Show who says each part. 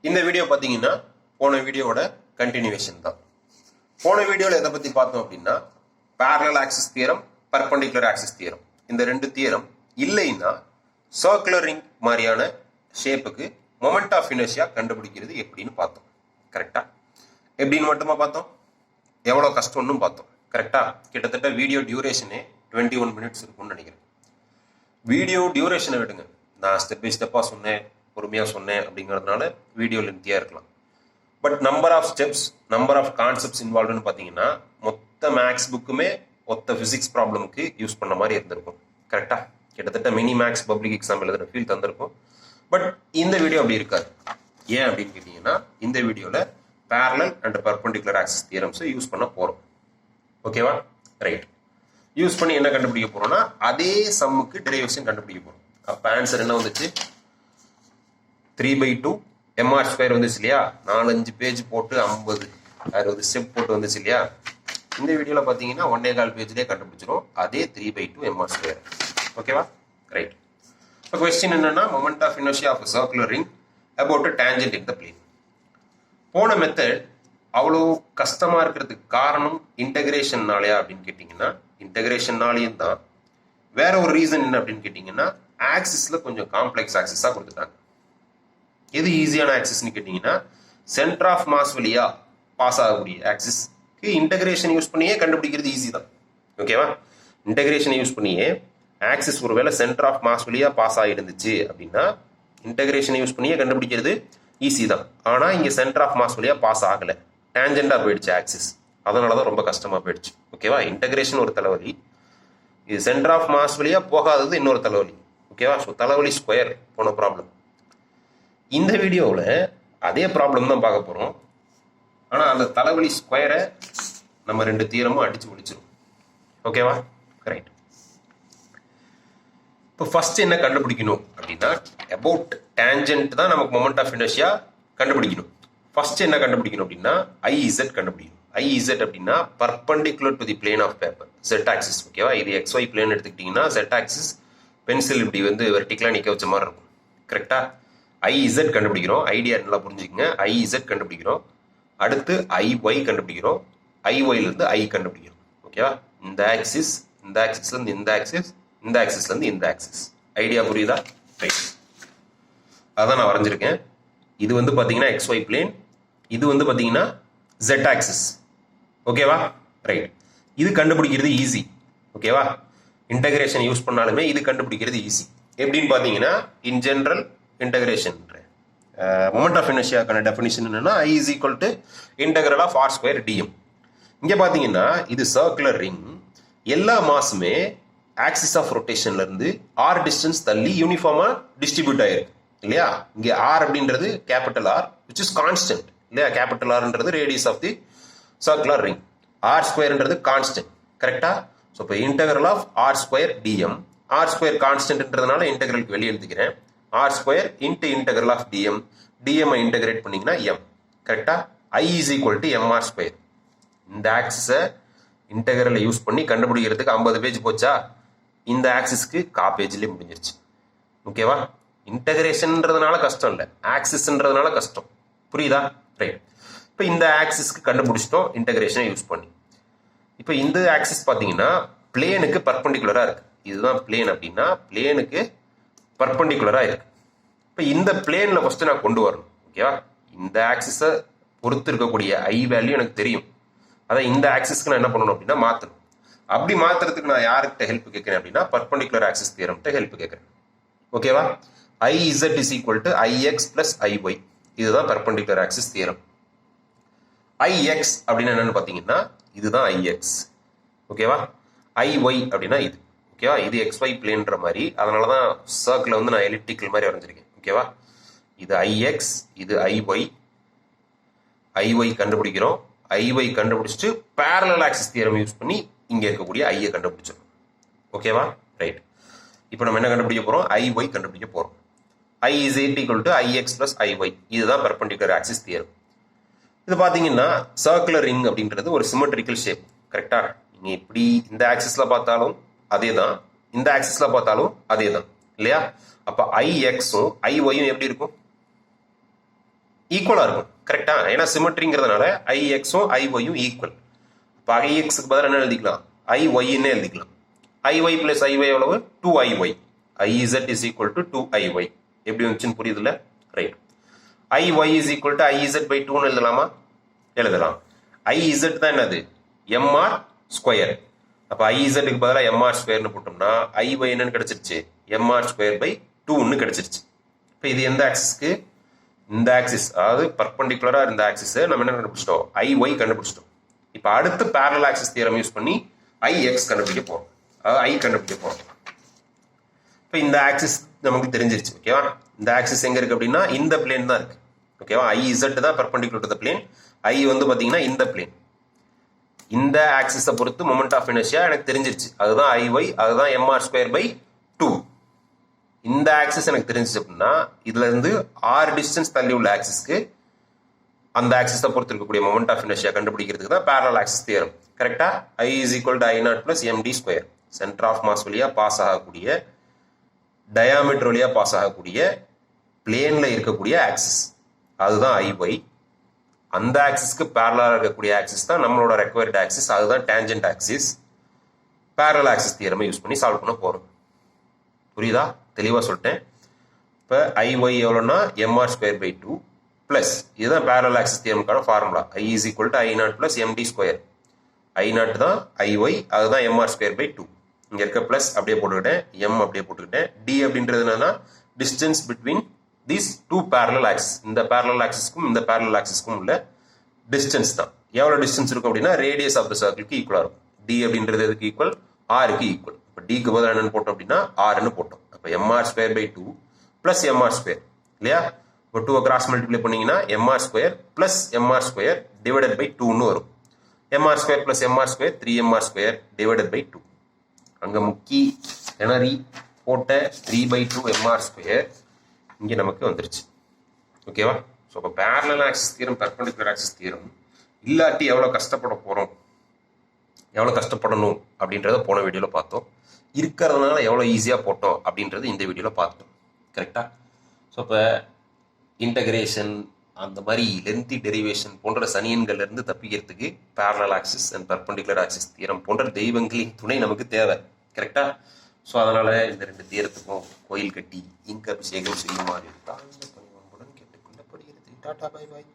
Speaker 1: இந்த வீடியோ பார்த்தீங்கன்னா போன வீடியோவோட கண்டினியூவேஷன் தான். போன வீடியோவில் எதை பற்றி பார்த்தோம் அப்படின்னா parallel axis theorem, perpendicular axis theorem. இந்த ரெண்டு தியரம் இல்லைன்னா சர்க்குலர் ரிங் மாதிரியான ஷேப்புக்கு மொமெண்ட் ஆஃப் இனர்ஷியா கண்டுபிடிக்கிறது எப்படின்னு பார்த்தோம். கரெக்டா? எப்படின்னு மட்டுமா பார்த்தோம், எவ்வளோ கஷ்டம்னு பார்த்தோம். கரெக்டா? கிட்டத்தட்ட வீடியோ டியூரேஷனே 21 மினிட்ஸ் இருக்கும்னு நினைக்கிறேன். வீடியோ டியூரேஷனை விடுங்க, நான் ஸ்டெப் பை ஸ்டெப்பாக சொன்னேன், பொறுமையாக சொன்னேன் அப்படிங்கிறதுனால வீடியோ லென்த்தியாக இருக்கலாம். But number of steps, number of concepts இன்வால்வ்னு பார்த்தீங்கன்னா மொத்த மேக்ஸ் புக்குமே மொத்த ஃபிசிக்ஸ் ப்ராப்ளமுக்கு யூஸ் பண்ண மாதிரி இருந்திருக்கும். கரெக்டாக? கிட்டத்தட்ட மினி மேக்ஸ் பப்ளிக் எக்ஸாம் எழுதுகிற ஃபீல் தந்திருக்கும். பட் இந்த வீடியோ அப்படி இருக்காது. ஏன் அப்படின்னு கேட்டிங்கன்னா இந்த வீடியோவில் parallel and perpendicular axis தியரம்ஸை யூஸ் பண்ண போகிறோம். ஓகேவா? ரைட். யூஸ் பண்ணி என்ன கண்டுபிடிக்க போகிறோம்னா அதே சம்முக்கு டெரிவேஷன் கண்டுபிடிக்க போகிறோம். அப்போ ஆன்சர் என்ன வந்துச்சு? 3/2 mr² வந்துச்சு இல்லையா? 4-5 பேஜ் போட்டு 50-60 ஸ்டெப் போட்டு வந்துச்சு இல்லையா? இந்த வீடியோவில் பார்த்தீங்கன்னா 1.25 பேஜ்லேயே கண்டுபிடிச்சிரும். அதே 3/2 mr². ஓகேவா? ரைட். இப்போ கொஸ்டின் என்னன்னா moment of inertia of circular ring about tangent in the plane. போன மெத்தட் அவ்வளோ கஷ்டமாக இருக்கிறதுக்கு காரணம் இன்டகிரேஷன்னாலையா அப்படின்னு கேட்டிங்கன்னா இன்டகிரேஷன்னாலையும் தான். வேற ஒரு ரீசன் என்ன அப்படின்னு கேட்டிங்கன்னா ஆக்சிஸில் கொஞ்சம் காம்ப்ளெக்ஸ் ஆக்சிஸாக கொடுத்துட்டாங்க. எது ஈஸியான ஆக்சிஸ்ன்னு கேட்டிங்கன்னா சென்டர் ஆஃப் மாஸ் வழியா பாஸ் ஆகக்கூடிய ஆக்சிஸ்க்கு இன்டகிரேஷன் யூஸ் பண்ணியே கண்டுபிடிக்கிறது ஈஸி தான். ஓகேவா? இன்டகிரேஷனை யூஸ் பண்ணியே ஆக்சிஸ் ஒருவேளை சென்டர் ஆஃப் மாஸ் வழியா பாஸ் ஆகிருந்துச்சு அப்படின்னா இன்டகிரேஷனை யூஸ் பண்ணியே கண்டுபிடிக்கிறது ஈஸி தான். ஆனால் இங்கே சென்டர் ஆஃப் மாஸ் வழியா பாஸ் ஆகலை, டேஞ்சண்டாக போயிடுச்சு ஆக்சிஸ். அதனால தான் ரொம்ப கஷ்டமாக போயிடுச்சு. ஓகேவா? இன்டகிரேஷன் ஒரு தலைவலி, இது சென்டர் ஆஃப் மாஸ் வழியா போகாதது இன்னொரு தலைவலி. ஓகேவா? ஸோ தலைவலி ஸ்கொயர் போன ப்ராப்ளம். இந்த வீடியோவில் அதே ப்ராப்ளம் தான் பார்க்க போகிறோம். ஆனால் அந்த தலைவலி ஸ்கொயரை நம்ம ரெண்டு தியரமும் அடித்து முடிச்சிடும். ஓகேவா? ரைட். இப்போ ஃபர்ஸ்ட் என்ன கண்டுபிடிக்கணும் அப்படின்னா அபவுட் டேஞ்சன்ட் தான் நமக்கு மொமெண்ட் ஆஃப் இனர்ஷியா கண்டுபிடிக்கணும். ஃபர்ஸ்ட் என்ன கண்டுபிடிக்கணும் அப்படின்னா IZ கண்டுபிடிக்கணும். IZ அப்படின்னா perpendicular to the plane of paper, Z axis. ஓகேவா? இது XY பிளேன் எடுத்துக்கிட்டிங்கன்னா Z ஆக்சிஸ் பென்சில் இப்படி வந்து வெர்டிகலாக நிற்க வச்ச மாதிரி இருக்கும். கரெக்டா? IZ கண்டுபிடிக்கிறோம். ஐடியா நல்லா புரிஞ்சுக்கங்க. IZ கண்டுபிடிக்கிறோம். அடுத்து IY கண்டுபிடிக்கிறோம். IYலேருந்து I கண்டுபிடிக்கிறோம். ஓகேவா? இந்த ஆக்சிஸ், இந்த ஆக்சிஸ்லேருந்து இந்த ஆக்சிஸ், இந்த ஆக்சிஸ்லேருந்து இந்த ஆக்சிஸ். ஐடியா புரியுதா? ரைட். அதான் நான் வரைஞ்சிருக்கேன். இது வந்து பார்த்தீங்கன்னா XY பிளேன், இது வந்து பார்த்தீங்கன்னா Z ஆக்சிஸ். ஓகேவா? ரைட். இது கண்டுபிடிக்கிறது ஈஸி. ஓகேவா? இன்டகிரேஷன் யூஸ் பண்ணாலுமே இது கண்டுபிடிக்கிறது ஈஸி. எப்படின்னு பார்த்தீங்கன்னா in general integration moment of இனர்ஷியாக்கான டெஃபினிஷன் என்னன்னா I is equal to integral of r² dm. இங்கே பார்த்தீங்கன்னா இது சர்க்குலர் ரிங், எல்லா மாஸுமே ஆக்சிஸ் ஆஃப் ரொட்டேஷன்ல இருந்து r டிஸ்டன்ஸ் தள்ளி யூனிஃபார்மா டிஸ்ட்ரிபியூட் ஆயிருக்கு இல்லையா? இங்கே r அப்படின்றது capital R which is constant இல்லையா? கேபிட்டல் Rன்றது radius of the circular ring, r²ன்றது கான்ஸ்டன்ட். கரெக்டா? ஸோ இப்போ integral of r² dm, r² கான்ஸ்டன்ட்ன்றதுனால இன்டெகிரலுக்கு வெளியே எழுதிக்கிறேன். r² into integral of dm, dm integrate பண்ணிங்கன்னா m. கரெக்டா? I is equal to mr². இந்த ஆக்சிஸை இன்டெகிரலை யூஸ் பண்ணி கண்டுபிடிக்கிறதுக்கு 50 பேஜ் போச்சா? இந்த ஆக்சிஸ்க்கு பேஜ்லேயே முடிஞ்சிருச்சு. ஓகேவா? இன்டகிரேஷன்ன்றதுனால கஷ்டம் இல்லை, ஆக்சிஸ்ன்றதுனால கஷ்டம். புரியுதா? ரைட். இப்போ இந்த ஆக்சிஸ்க்கு கண்டுபிடிச்சிட்டோம் இன்டகிரேஷனை யூஸ் பண்ணி. இப்போ இந்த ஆக்சிஸ் பார்த்தீங்கன்னா பிளேனுக்கு பர்பண்டிகுலராக இருக்கு. இதுதான் பிளேன் அப்படின்னா பிளேனுக்கு பர்பண்டிகுலராக இருக்கு. இப்போ இந்த பிளேனில் ஃபர்ஸ்ட் நான் கொண்டு வரணும். ஓகேவா? இந்த ஆக்சிஸை பொறுத்து இருக்கக்கூடிய I வேல்யூ எனக்கு தெரியும். அதான் இந்த ஆக்சிஸ்க்கு நான் என்ன பண்ணணும் அப்படின்னா மாற்றணும். அப்படி மாத்துறதுக்கு நான் யார்கிட்ட ஹெல்ப் கேட்கிறேன் அப்படின்னா பர்பண்டிகுலர் ஆக்சிஸ் தியரம்கிட்ட ஹெல்ப் கேட்கிறேன். ஓகேவா? IZ is equal to IX plus IY. இதுதான் பர்பண்டிகுலர் ஆக்சிஸ் தியரம். IX அப்படின்னு என்னன்னு பார்த்தீங்கன்னா இதுதான் IX. ஓகேவா? IY அப்படின்னா இது. ஓகேவா? இது XY பிளேன்ற மாதிரி, அதனால தான் சர்க்கிளை வந்து நான் எலிப்டிக்கல் மாதிரி வரைஞ்சிருக்கேன். ஓகேவா? இது IX, இது IY கண்டுபிடிக்கிறோம். IY கண்டுபிடிச்சிட்டு பேரலல் ஆக்சிஸ் தியரம் யூஸ் பண்ணி இங்கே இருக்கக்கூடிய ஐயை கண்டுபிடிச்சிடும். ஓகேவா? ரைட். இப்போ நம்ம என்ன கண்டுபிடிக்க போகிறோம்? IY கண்டுபிடிக்க போகிறோம். I is equal to IX plus IY. இதுதான் பெர்பெண்டிகுலர் ஆக்சிஸ் தியரம். இது பார்த்தீங்கன்னா சர்க்குலர் ரிங் அப்படின்றது ஒரு சிமெட்ரிக்கல் ஷேப். கரெக்டா? நீங்கள் இப்படி இந்த ஆக்சிஸில் பார்த்தாலும் அதே தான், இந்த ஆக்சிஸில் பார்த்தாலும் அதே தான் இல்லையா? அப்போ IXும் IYயும் எப்படி இருக்கும்? ஈக்குவலாக இருக்கும் கரெக்டா? ஏன்னா சிமெட்ரிங்கிறதுனால ஐஎக்ஸும் ஐஒயும் ஈக்குவல். இப்போ ஐஎக்ஸுக்கு பதிலாக என்ன எழுதிக்கலாம்? ஐஒய்ன்னு எழுதிக்கலாம். ஐஒய் பிளஸ் ஐஒய் எவ்வளவு? 2IY. IZ is equal to 2IY. எப்படி வந்துச்சுன்னு புரியுதுல்ல? Right. IY is equal to IZ by 2ன்னு எழுதலாமா? எழுதலாம். ஐஇசட் தான் என்னது? MR square. அப்போ ஐஇசட்டுக்கு பதிலாக எம்ஆர் ஸ்கொயர்னு போட்டோம்னா ஐஒய் என்னன்னு கிடைச்சிருச்சு? எம்ஆர் ஸ்கொயர் பை 2ன்னு கிடைச்சிருச்சு. இப்போ இது எந்த ஆக்சிஸ்க்கு? இந்த ஆக்சிஸ், அதாவது பர்பண்டிகுலராக இருந்த ஆக்சிஸ் நம்ம என்ன கண்டுபிடிச்சிட்டோம்? ஐஒய் கண்டுபிடிச்சிட்டோம். இப்போ அடுத்து பேரலல் ஆக்சிஸ் தியரம் யூஸ் பண்ணி ஐஎக்ஸ் கண்டுபிடிக்க போகிறோம், அதாவது ஐ கண்டுபிடிக்க போகிறோம். இப்போ இந்த ஆக்சிஸ் நமக்கு தெரிஞ்சிருச்சு. ஓகேவா? இந்த ஆக்சிஸ் எங்கே இருக்குது அப்படின்னா இந்த பிளேன் தான் இருக்குது. ஓகேவா? ஐஇசட் தான் பர்பண்டிகுலர் டு த பிளேன். ஐ வந்து பார்த்தீங்கன்னா இந்த பிளேன். இந்த ஆக்சிஸை பொறுத்து மொமெண்ட் ஆஃப் இனர்ஷியா எனக்கு தெரிஞ்சிருச்சு. அதுதான் ஐஒய், அதுதான் எம்ஆர் ஸ்கொயர் பை 2. இந்த ஆக்சிஸ் எனக்கு தெரிஞ்சிச்சு அப்படின்னா இதுல இருந்து ஆர் டிஸ்டன்ஸ் தள்ளி உள்ள ஆக்சிஸ்க்கு அந்த ஆக்சிஸை பொறுத்து இருக்கக்கூடிய மொமெண்ட் ஆஃப் இனர்ஷியா கண்டுபிடிக்கிறதுக்கு தான் பேரலல் ஆக்சிஸ் தியரம். கரெக்டா? I is equal to I0 plus MD square. Centre of mass வழியா பாஸ் ஆகக்கூடிய, டயாமீட்டர் வழியா பாஸ் ஆகக்கூடிய பிளேன்ல இருக்கக்கூடிய ஆக்சிஸ், அதுதான் ஐஒய். அந்த ஆக்சிஸ்க்கு பேரலாக இருக்கக்கூடிய ஆக்சிஸ் தான் நம்மளோட ரெக்வயர்ட் ஆக்சிஸ், அதுதான் டேஞ்சன்ட் ஆக்சிஸ். பேரலல் ஆக்சிஸ் தியரமை யூஸ் பண்ணி சால்வ் பண்ண போறோம். புரியுதா? தெளிவாக சொல்லிட்டேன். இப்போ ஐஒய் எவ்வளோன்னா எம்ஆர் ஸ்கொயர் பை 2 பிளஸ், இதுதான் பேரலல் ஆக்சிஸ் தியரமுக்கான formula. I is equal to I0 plus MD square. I0 தான் ஐஒய், அதுதான் எம்ஆர் ஸ்கொயர் பை 2. இங்கே இருக்க பிளஸ் அப்படியே போட்டுக்கிட்டேன், எம் அப்படியே போட்டுக்கிட்டேன். டி அப்படின்றது என்னன்னா distance between these two parallel axis. இந்த பேரலல் ஆக்சிஸ்க்கும் இந்த பேரலல் ஆக்சிஸ்க்கும் உள்ள டிஸ்டன்ஸ் தான். எவ்வளோ டிஸ்டன்ஸ் இருக்கும் அப்படின்னா ரேடியஸ் ஆஃப் த சர்க்கிளுக்கு ஈக்குவலாக இருக்கும். டி அப்படின்றது எதுக்கு ஈக்குவல்? ஆருக்கு ஈக்குவல். இப்போ டிக்கு பதில் என்னன்னு போட்டோம் அப்படின்னா ஆர்னு போட்டோம். இப்போ MR square by 2 plus MR square இல்லையா? இப்போ 2 கிராஸ் மல்டிப்ளை பண்ணீங்கன்னா MR square plus MR square divided by 2ன்னு வரும். MR square plus MR square 3mr square divided by 2. அங்கே முக்கி கிணறி போட்ட 3/2 எம்ஆர் ஸ்கொயர் இங்கே நமக்கு வந்துருச்சு. ஓகேவா? ஸோ இப்போ parallel axis theorem, perpendicular axis theorem இல்லாட்டி எவ்வளோ கஷ்டப்பட போகிறோம், எவ்வளோ கஷ்டப்படணும் அப்படின்றத போன வீடியோவில் பார்த்தோம். இருக்கிறதுனால எவ்வளோ ஈஸியாக போட்டோம் அப்படின்றது இந்த வீடியோவில் பார்த்தோம். கரெக்டாக? ஸோ இப்போ இன்டகிரேஷன், அந்த மாதிரி லென்த்தி டெரிவேஷன் போன்ற சனியன்கள்லேருந்து தப்பிக்கிறதுக்கு parallel axis and perpendicular axis theorem போன்ற தெய்வங்களின் துணை நமக்கு தேவை. கரெக்டாக? ஸோ அதனால் இந்த 2 தியரத்துக்கும் கோயில் கட்டி இங்கு அபிஷேகம் செய்யுமாறு தாழ்ந்த பணிவன்புடன் கேட்டுக்கொள்ளப்படுகிறது. Tata, bye bye.